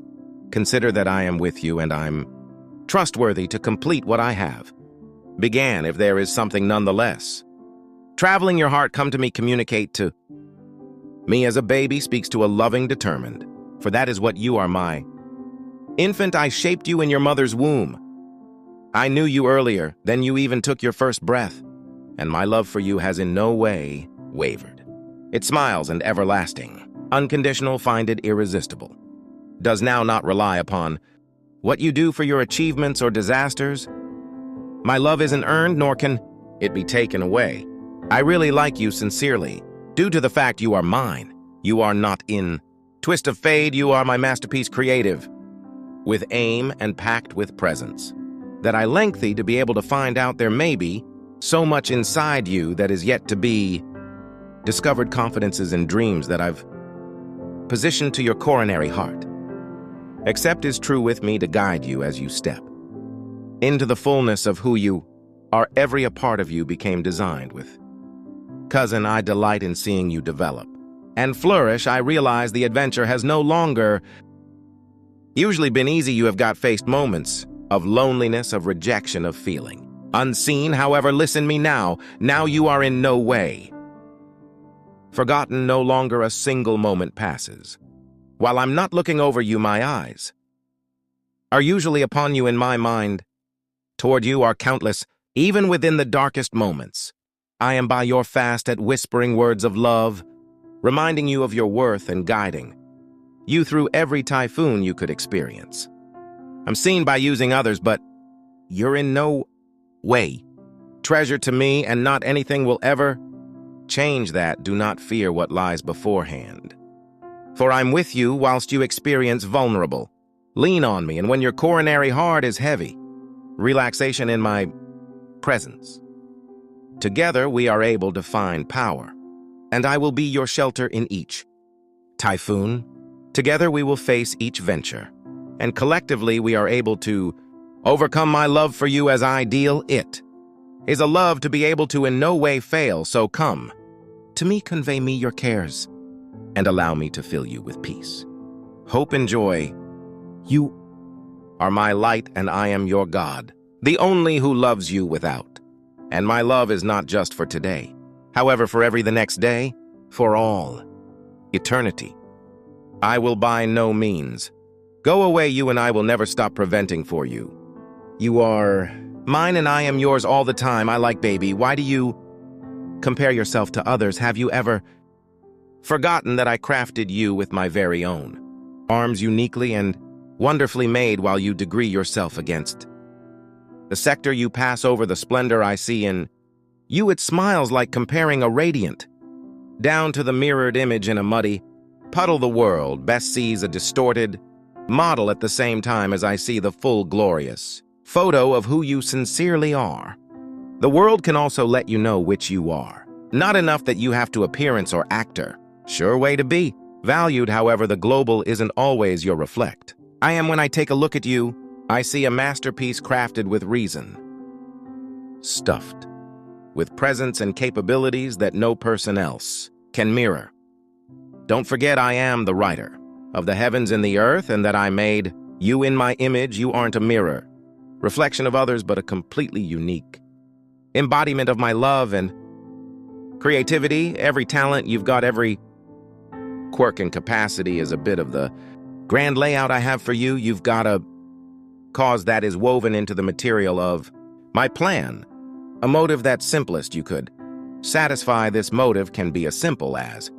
Consider that I am with you, and I'm trustworthy to complete what I have began. If there is something nonetheless traveling your heart, come to me, communicate to me as a baby speaks to a loving, determined, for that is what you are. My infant, I shaped you in your mother's womb. I knew you earlier than you even took your first breath, and my love for you has in no way wavered. It smiles and everlasting, unconditional, find it irresistible. Does now not rely upon what you do for your achievements or disasters. My love isn't earned, nor can it be taken away. I really like you sincerely, due to the fact you are mine. You are not in twist of fade. You are my masterpiece, creative with aim and packed with presence, that I lengthy to be able to find out there may be so much inside you that is yet to be discovered, confidences and dreams that I've positioned to your coronary heart. Accept is true with me to guide you as you step into the fullness of who you are. Every a part of you became designed with cousin. I delight in seeing you develop and flourish. I realize the adventure has no longer usually been easy. You have got faced moments of loneliness, of rejection, of feeling unseen. However, listen me now. Now you are in no way forgotten. No longer a single moment passes while I'm not looking over you. My eyes are usually upon you. In my mind toward you are countless Even within the darkest moments, I am by your fast at whispering words of love, reminding you of your worth and guiding you through every typhoon you could experience. I'm seen by using others, but you're in no way treasure to me, and not anything will ever change that. Do not fear what lies beforehand. For I'm with you whilst you experience vulnerable. Lean on me, and when your coronary heart is heavy, relaxation in my presence. Together we are able to find power, and I will be your shelter in each typhoon. Together we will face each venture, and collectively we are able to overcome. My love for you as ideal. It is a love to be able to in no way fail, so come to me, convey me your cares, and allow me to fill you with peace, hope, and joy. You are my light, and I am your God, the only who loves you without. And my love is not just for today, however, for the next day, for all eternity. I will by no means go away. You and I will never stop preventing for you. You are mine, and I am yours all the time. I like baby. Why do you compare yourself to others? Have you ever forgotten that I crafted you with my very own arms, uniquely and wonderfully made, while you degree yourself against the sector you pass over? The splendor I see in you, it smiles like comparing a radiant down to the mirrored image in a muddy puddle. The world best sees a distorted model at the same time as I see the full glorious photo of who you sincerely are. The world can also let you know which you are. Not enough that you have to appearance or actor. Sure way to be valued, however, the global isn't always your reflect. I am when I take a look at you, I see a masterpiece crafted with reason, stuffed with presence and capabilities that no person else can mirror. Don't forget I am the writer of the heavens and the earth, and that I made you in my image. You aren't a mirror, reflection of others, but a completely unique embodiment of my love and creativity. Every talent you've got, every quirk and capacity is a bit of the grand layout I have for you. You've got a cause that is woven into the material of my plan, a motive that's simplest you could satisfy. This motive can be as simple as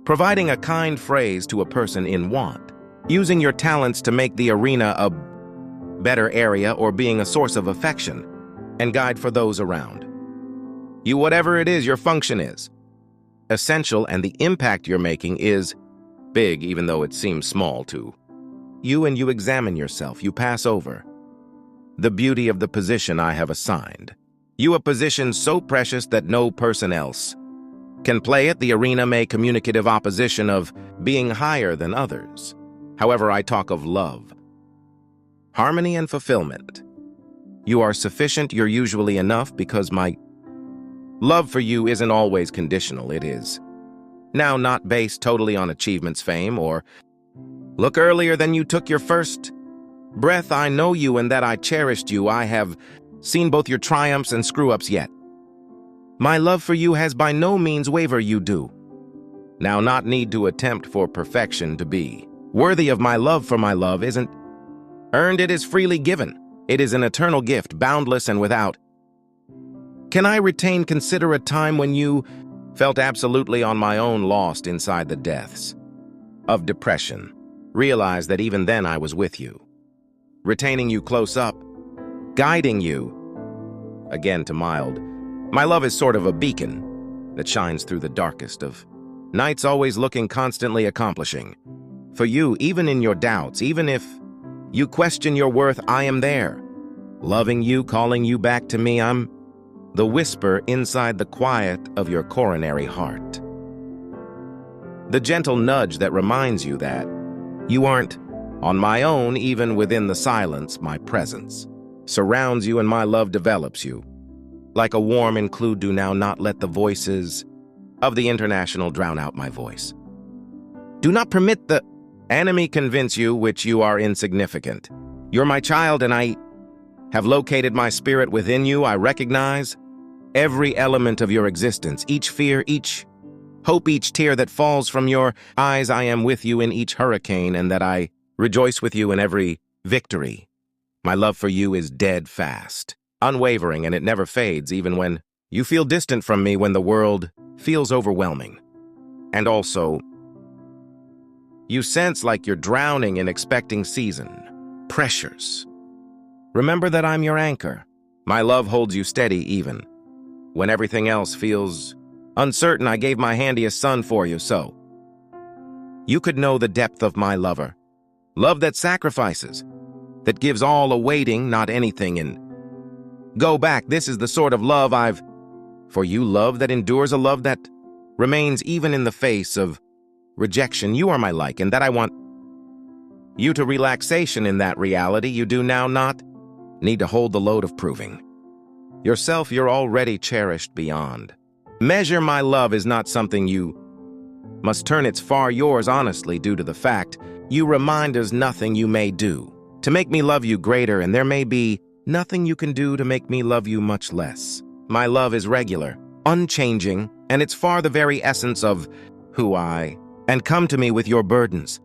providing a kind phrase to a person in want, using your talents to make the arena a better area, or being a source of affection and guide for those around you. Whatever it is your function is essential, and the impact you're making is big, even though it seems small to you. And you examine yourself, you pass over the beauty of the position I have assigned you, a position so precious that no person else can play it. The arena may communicative opposition of being higher than others. However, I talk of love, harmony, and fulfillment. You are sufficient, you're usually enough, because my love for you isn't always conditional. It is now not based totally on achievements, fame, or look earlier than you took your first breath. I know you, and that I cherished you. I have seen both your triumphs and screw-ups, yet my love for you has by no means waver. You do now not need to attempt for perfection to be worthy of my love, for my love isn't earned, it is freely given. It is an eternal gift, boundless and without. Can I retain? Consider a time when you felt absolutely on my own, lost inside the depths of depression. Realize that even then I was with you, retaining you close up, guiding you again to mild. My love is sort of a beacon that shines through the darkest of nights, always looking, constantly accomplishing. For you, even in your doubts, even if you question your worth, I am there, loving you, calling you back to me. I'm the whisper inside the quiet of your coronary heart, the gentle nudge that reminds you that you aren't on my own. Even within the silence, my presence surrounds you, and my love develops you like a warm include. Do now not let the voices of the international drown out my voice. Do not permit the enemy convince you which you are insignificant. You're my child, and I have located my spirit within you. I recognize every element of your existence, each fear, each hope, each tear that falls from your eyes. I am with you in each hurricane, and that I rejoice with you in every victory. My love for you is dead fast. unwavering, and it never fades, even when you feel distant from me, when the world feels overwhelming. And also, you sense like you're drowning in expecting season pressures. Remember that I'm your anchor. My love holds you steady even when everything else feels uncertain. I gave my handiest son for you, so you could know the depth of my lover. Love that sacrifices, that gives all awaiting, not anything in. Go back, this is the sort of love I've for you, love that endures, a love that remains even in the face of rejection. You are my like, and that I want you to relaxation in that reality. You do now not need to hold the load of proving yourself. You're already cherished beyond measure. My love is not something you must turn. It's far yours, honestly, due to the fact you remind us nothing you may do to make me love you greater, and there may be nothing you can do to make me love you much less. My love is regular, unchanging, and it's far the very essence of who I and come to me with your burdens.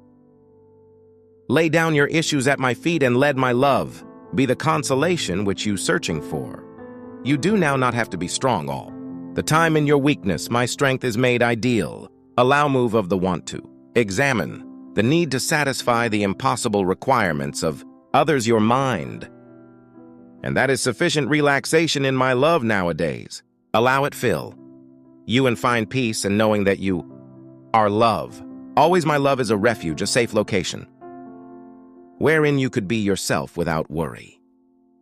Lay down your issues at my feet and let my love be the consolation which you searching for. You do now not have to be strong all the time. In your weakness, my strength is made ideal. Allow move of the want to. Examine the need to satisfy the impossible requirements of others, your mind. And that is sufficient relaxation in my love nowadays. Allow it fill you and find peace in knowing that you are love. Always my love is a refuge, a safe location, wherein you could be yourself without worry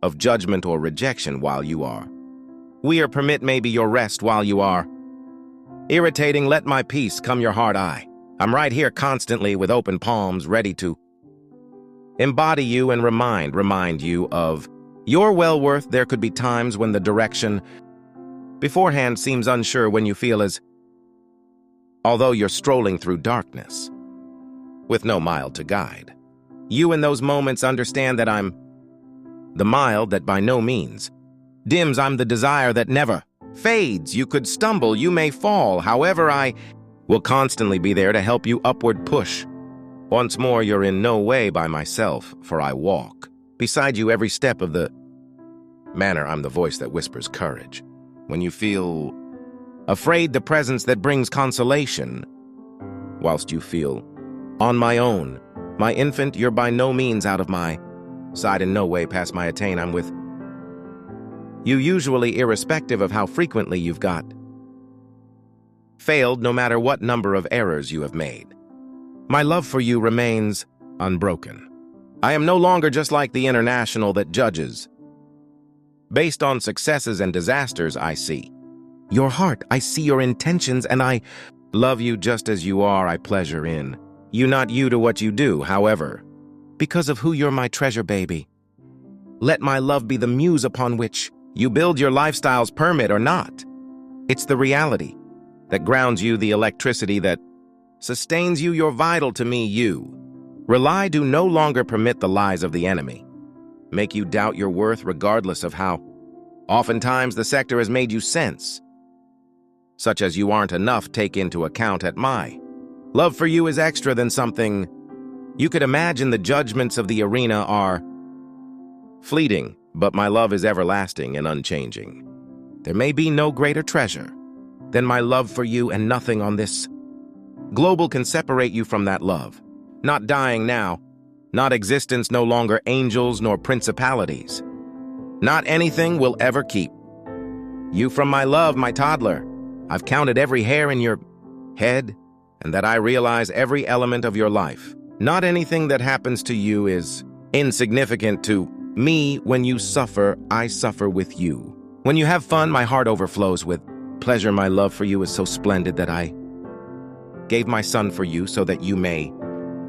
of judgment or rejection while you are. We are permit maybe your rest while you are irritating. Let my peace come your heart. I'm right here constantly with open palms, ready to embody you and remind you of your well-worth. There could be times when the direction beforehand seems unsure, when you feel as although you're strolling through darkness with no mile to guide. You in those moments understand that I'm the mile that by no means dims. I'm the desire that never fades. You could stumble, you may fall. However, I will constantly be there to help you upward push. Once more, you're in no way by myself, for I walk beside you every step of the manner. I'm the voice that whispers courage when you feel afraid, the presence that brings consolation whilst you feel on my own. My infant, you're by no means out of my side, in no way past my attain. I'm with you usually, irrespective of how frequently you've got failed, no matter what number of errors you have made. My love for you remains unbroken. I am no longer just like the international that judges based on successes and disasters. I see your heart, I see your intentions, and I love you just as you are. I pleasure in you, not you to what you do. However, because of who you're, my treasure baby, let my love be the muse upon which you build your lifestyles, permit or not. It's the reality that grounds you, the electricity that sustains you. You're vital to me. You rely, do no longer permit the lies of the enemy make you doubt your worth, regardless of how oftentimes the sector has made you sense, such as you aren't enough. Take into account at my love for you is extra than something you could imagine. The judgments of the arena are fleeting, but my love is everlasting and unchanging. There may be no greater treasure than my love for you, and nothing on this global can separate you from that love. Not dying now, not existence, no longer angels nor principalities. Not anything will ever keep you from my love, my toddler. I've counted every hair in your head, and that I realize every element of your life. Not anything that happens to you is insignificant to me. When you suffer, I suffer with you. When you have fun, my heart overflows with pleasure. My love for you is so splendid that I gave my son for you, so that you may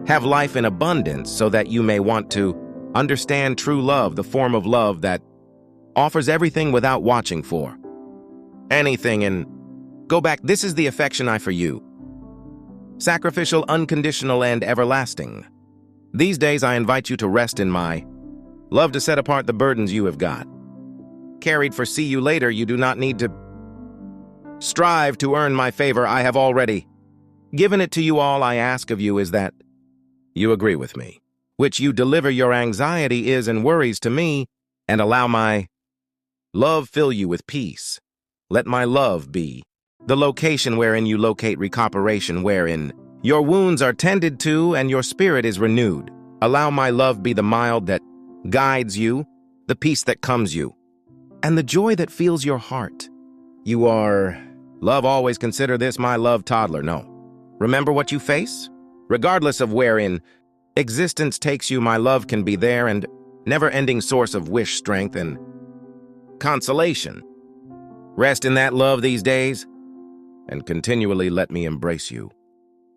have life in abundance, so that you may want to understand true love, the form of love that offers everything without watching for anything. And go back, this is the affection I for you. Sacrificial, unconditional, and everlasting. These days I invite you to rest in my love, to set apart the burdens you have got carried. For see you later, you do not need to strive to earn my favor. I have already given it to you. All I ask of you is that you agree with me, which you deliver your anxiety is and worries to me, and allow my Love fill you with peace. Let my love be the location wherein you locate recuperation, wherein your wounds are tended to and your spirit is renewed. Allow my love be the mild that guides you, the peace that comes you, and the joy that fills your heart. You are, love, always consider this my love toddler, no. Remember what you face? Regardless of wherein existence takes you, my love can be there and never-ending source of wish, strength, and consolation. Rest in that love these days, and continually let me embrace you.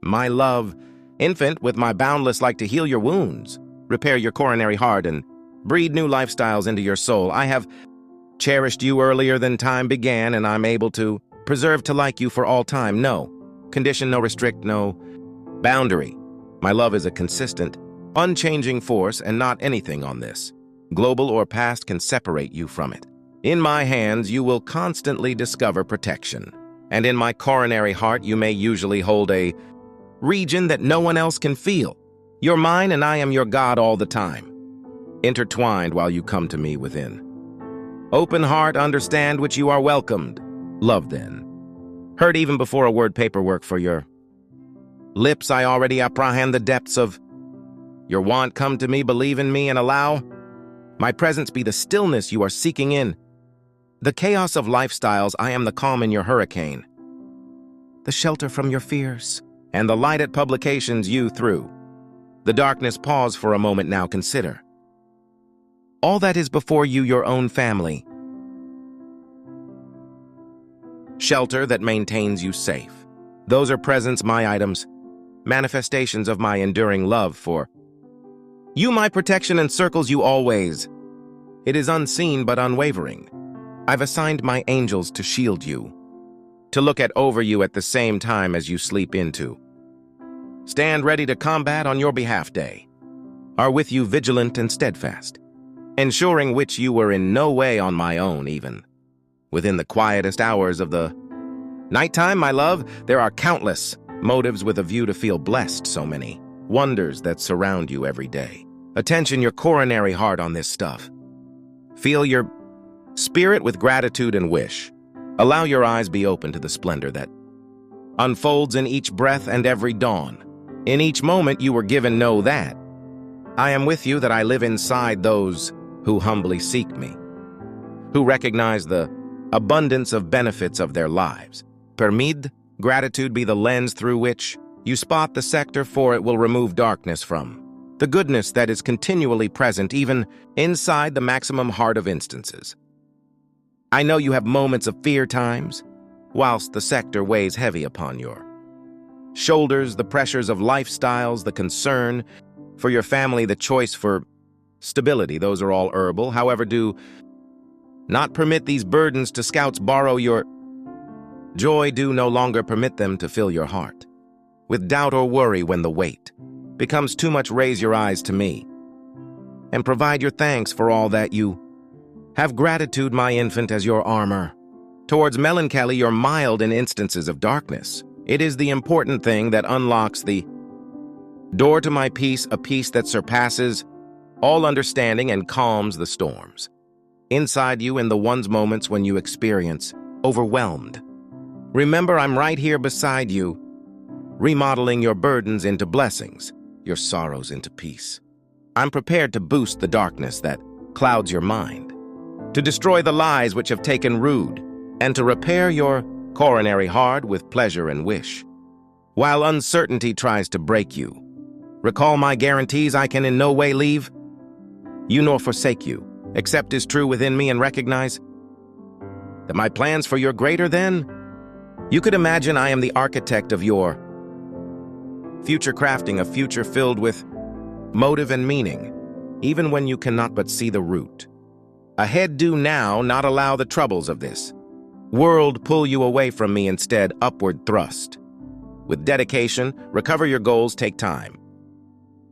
My love, infant, with my boundless like to heal your wounds, repair your coronary heart, and breed new lifestyles into your soul. I have cherished you earlier than time began, and I'm able to preserve to like you for all time. No condition, no restrict, no boundary. My love is a consistent, unchanging force, and not anything on this, global or past, can separate you from it. In my hands, you will constantly discover protection, and in my coronary heart, you may usually hold a region that no one else can feel. You're mine, and I am your God all the time, intertwined while you come to me within. Open heart, understand which you are welcomed. Love then. Heard even before a word paperwork for your lips, I already apprehend the depths of your want. Come to me, believe in me, and allow my presence be the stillness you are seeking in. The chaos of lifestyles, I am the calm in your hurricane, the shelter from your fears, and the light at publications you through. The darkness, pause for a moment now, consider. All that is before you, your own family. Shelter that maintains you safe. Those are presents, my items, manifestations of my enduring love for you. My protection encircles you always. It is unseen but unwavering. I've assigned my angels to shield you, to look at over you at the same time as you sleep into. Stand ready to combat on your behalf day. Are with you vigilant and steadfast, ensuring which you were in no way on my own even. Within the quietest hours of the nighttime, my love, there are countless motives with a view to feel blessed, so many wonders that surround you every day. Attention your coronary heart on this stuff. Feel your spirit with gratitude and wish. Allow your eyes be open to the splendor that unfolds in each breath and every dawn. In each moment you were given, know that I am with you, that I live inside those who humbly seek me, who recognize the abundance of benefits of their lives. Permit gratitude be the lens through which you spot the sector, for it will remove darkness from the goodness that is continually present even inside the maximum heart of instances. I know you have moments of fear times, whilst the sector weighs heavy upon your shoulders, the pressures of lifestyles, the concern for your family, the choice for stability. Those are all herbal. However, do not permit these burdens to scouts borrow your joy. Do no longer permit them to fill your heart with doubt or worry. When the weight becomes too much, raise your eyes to me and provide your thanks for all that you have. Gratitude, my infant, as your armor. Towards melancholy, you're mild in instances of darkness. It is the important thing that unlocks the door to my peace, a peace that surpasses all understanding and calms the storms inside you in the one's moments when you experience overwhelmed. Remember, I'm right here beside you, remodeling your burdens into blessings, your sorrows into peace. I'm prepared to boost the darkness that clouds your mind, to destroy the lies which have taken root, and to repair your coronary heart with pleasure and wish. While uncertainty tries to break you, recall my guarantees. I can in no way leave you nor forsake you, except is true within me, and recognize that my plans for your greater than you could imagine. I am the architect of your future, crafting a future filled with motive and meaning, even when you cannot but see the root. Ahead, do now not allow the troubles of this world pull you away from me, instead upward thrust. With dedication, recover your goals. Take time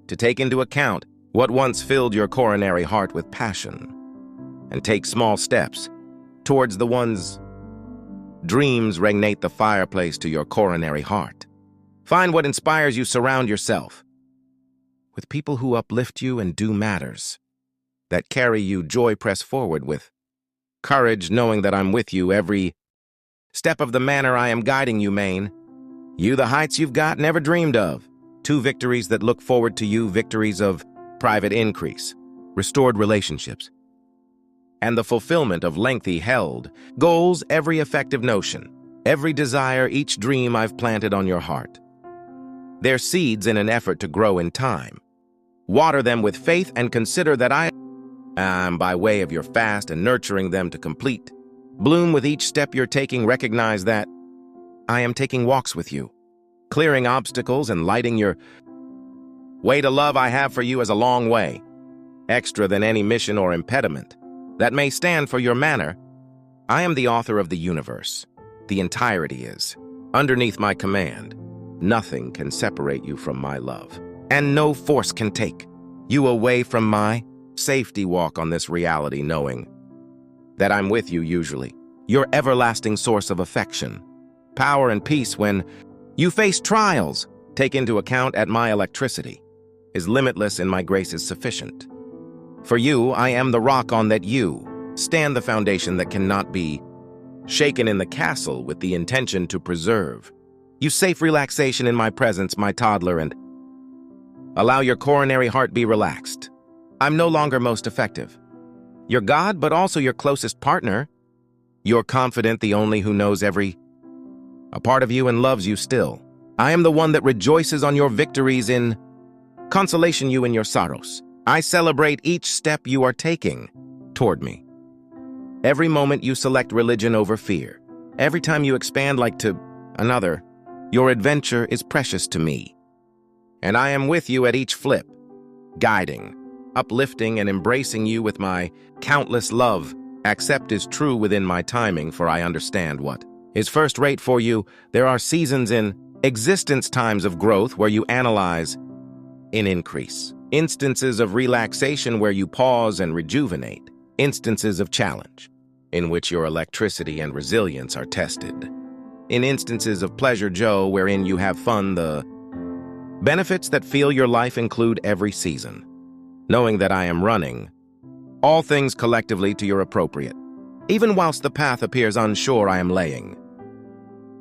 to take into account what once filled your coronary heart with passion, and take small steps towards the one's dreams. Reignite the fireplace to your coronary heart. Find what inspires you. Surround yourself with people who uplift you and do matters that carry you joy. Press forward with Courage knowing that I'm with you every step of the manner I am guiding you, Maine. You the heights you've got never dreamed of. 2 victories that look forward to you, victories of private increase, restored relationships, and the fulfillment of lengthy held goals, every effective notion, every desire, each dream I've planted on your heart. They're seeds in an effort to grow in time. Water them with faith and consider that I am by way of your fast and nurturing them to complete. Bloom with each step you're taking, recognize that I am taking walks with you, clearing obstacles and lighting your way to love I have for you is a long way, extra than any mission or impediment that may stand for your manner. I am the author of the universe. The entirety is underneath my command. Nothing can separate you from my love, and no force can take you away from my safety. Walk on this reality knowing that I'm with you usually, your everlasting source of affection, power and peace when you face trials. Take into account at my electricity is limitless and my grace is sufficient. For you, I am the rock on that you stand, the foundation that cannot be shaken in the castle with the intention to preserve you safe relaxation in my presence, my toddler, and allow your coronary heart be relaxed. I'm no longer most effective. Your God, but also your closest partner. You're confident, the only who knows every a part of you and loves you still. I am the one that rejoices on your victories in consolation you in your sorrows. I celebrate each step you are taking toward me. Every moment you select religion over fear. Every time you expand like to another, your adventure is precious to me. And I am with you at each flip, guiding, uplifting, and embracing you with my countless love. Accept is true within my timing, for I understand what is first rate for you. There are seasons in existence, times of growth where you analyze in increase, instances of relaxation where you pause and rejuvenate, instances of challenge in which your electricity and resilience are tested, in instances of pleasure, Joe, wherein you have fun. The benefits that feel your life include every season, knowing that I am running all things collectively to your appropriate. Even whilst the path appears unsure, I am laying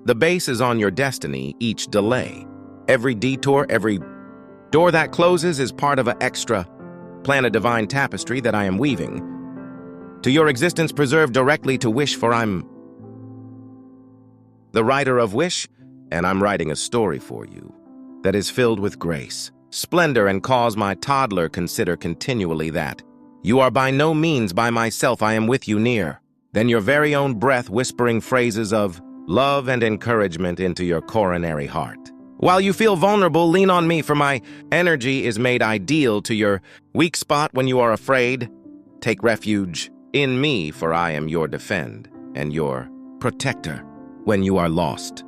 the base is on your destiny. Each delay, every detour, every door that closes is part of an extra plan, a divine tapestry that I am weaving to your existence, preserved directly to wish, for I'm the writer of wish, and I'm writing a story for you that is filled with grace, splendor, and cause my toddler consider continually that you are by no means by myself. I am with you near, then your very own breath whispering phrases of love and encouragement into your coronary heart. While you feel vulnerable, lean on me, for my energy is made ideal to your weak spot when you are afraid. Take refuge in me, for I am your defend and your protector when you are lost.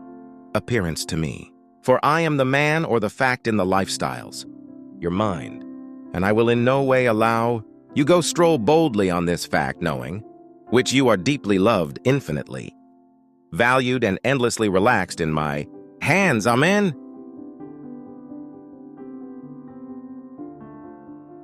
Appearance to me, for I am the man or the fact in the lifestyles, your mind, and I will in no way allow you go stroll boldly on this fact, knowing which you are deeply loved, infinitely valued, and endlessly relaxed in my hands. Amen.